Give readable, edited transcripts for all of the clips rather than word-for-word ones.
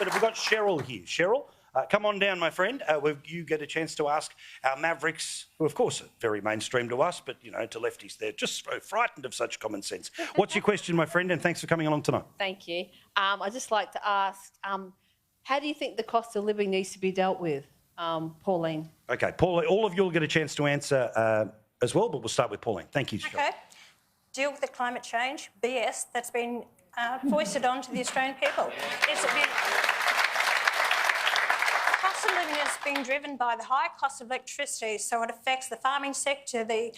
But we've got Cheryl here. Cheryl, come on down, my friend. You get a chance to ask our Mavericks, who of course are very mainstream to us, but, you know, to lefties, they're just so frightened of such common sense. What's your question, my friend, and thanks for coming along tonight. Thank you. I'd just like to ask, how do you think the cost of living needs to be dealt with, Pauline? OK, Pauline, all of you will get a chance to answer as well, but we'll start with Pauline. Thank you, Cheryl. OK. Deal with the climate change BS that's been foisted onto the Australian people. It's been... Cost of living is being driven by the high cost of electricity, so it affects the farming sector, the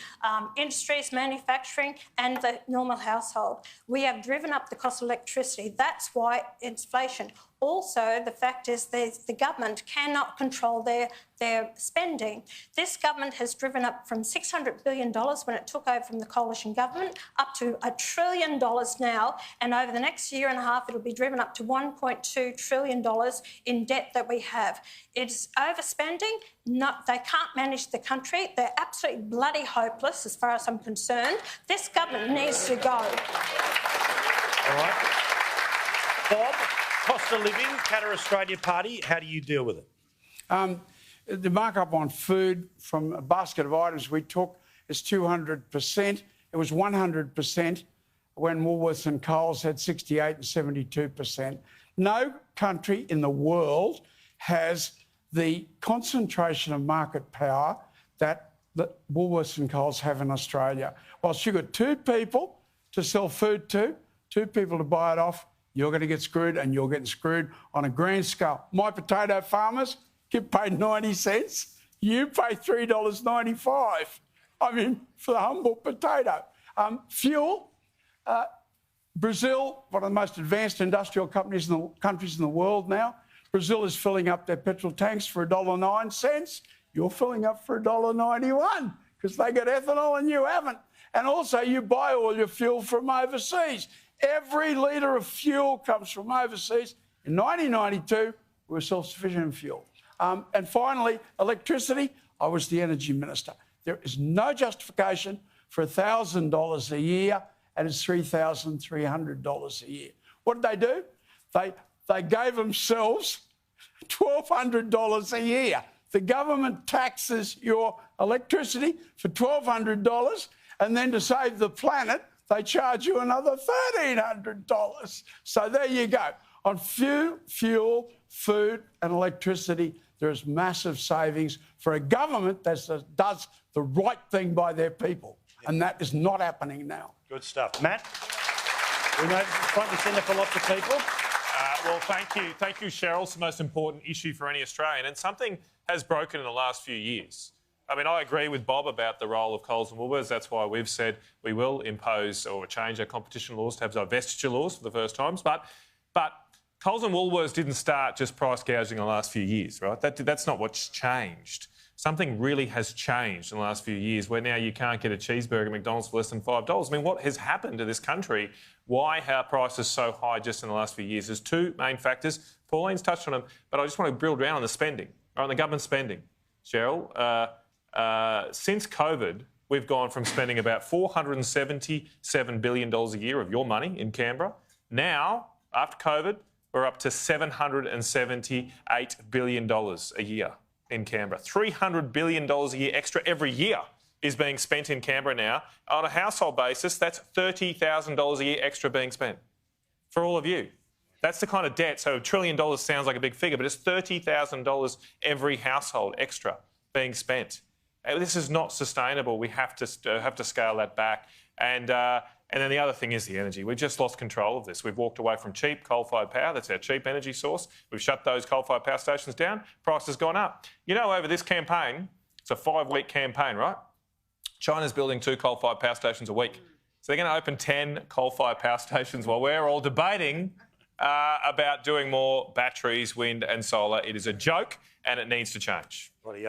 industries, manufacturing and the normal household. We have driven up the cost of electricity. That's why inflation. Also, the fact is the government cannot control their spending. This government has driven up from $600 billion when it took over from the coalition government up to $1 trillion now, and over the next year and a half it'll be driven up to $1.2 trillion in debt that we have. It's overspending. They can't manage the country. They're absolutely bloody hopeless as far as I'm concerned. This government needs to go. All right. Bob, cost of living, Qatar Australia Party, how do you deal with it? The markup on food from a basket of items we took is 200%. It was 100% when Woolworths and Coles had 68 and 72%. No country in the world has the concentration of market power that Woolworths and Coles have in Australia. Whilst you've got two people to sell food to, two people to buy it off, you're going to get screwed, and you're getting screwed on a grand scale. My potato farmers get paid 90 cents. You pay $3.95. I mean, for the humble potato. Fuel. Brazil, one of the most advanced industrial countries in the world now. Brazil is filling up their petrol tanks for $1.09. You're filling up for $1.91 because they get ethanol and you haven't. And also you buy all your fuel from overseas. Every litre of fuel comes from overseas. In 1992, we were self-sufficient in fuel. And finally, electricity. I was the energy minister. There is no justification for $1,000 a year, and it's $3,300 a year. What did they do? They gave themselves $1,200 a year. The government taxes your electricity for $1,200, and then to save the planet, they charge you another $1,300. So there you go. On fuel, food and electricity, there's massive savings for a government that does the right thing by their people. And that is not happening now. Good stuff. Matt? We know this is front and centre for lots of people. Well, thank you. Thank you, Cheryl. It's the most important issue for any Australian, and something has broken in the last few years. I mean, I agree with Bob about the role of Coles and Woolworths. That's why we've said we will impose or change our competition laws to have divestiture laws for the first times. But Coles and Woolworths didn't start just price gouging in the last few years, right? That's not what's changed. Something really has changed in the last few years where now you can't get a cheeseburger at McDonald's for less than $5. I mean, what has happened to this country? Why are prices so high just in the last few years? There's two main factors. Pauline's touched on them, but I just want to drill down on the spending, on the government spending. Cheryl, since COVID, we've gone from spending about $477 billion a year of your money in Canberra. Now, after COVID, we're up to $778 billion a year in Canberra. $300 billion a year extra every year is being spent in Canberra now. On a household basis, that's $30,000 a year extra being spent for all of you. That's the kind of debt. So $1 trillion sounds like a big figure, but it's $30,000 every household extra being spent. This is not sustainable. We have to scale that back. And then the other thing is the energy. We've just lost control of this. We've walked away from cheap coal-fired power. That's our cheap energy source. We've shut those coal-fired power stations down. Price has gone up. You know, over this campaign, it's a 5-week campaign, right? China's building 2 coal-fired power stations a week. So they're going to open 10 coal-fired power stations while we're all debating about doing more batteries, wind and solar. It is a joke and it needs to change.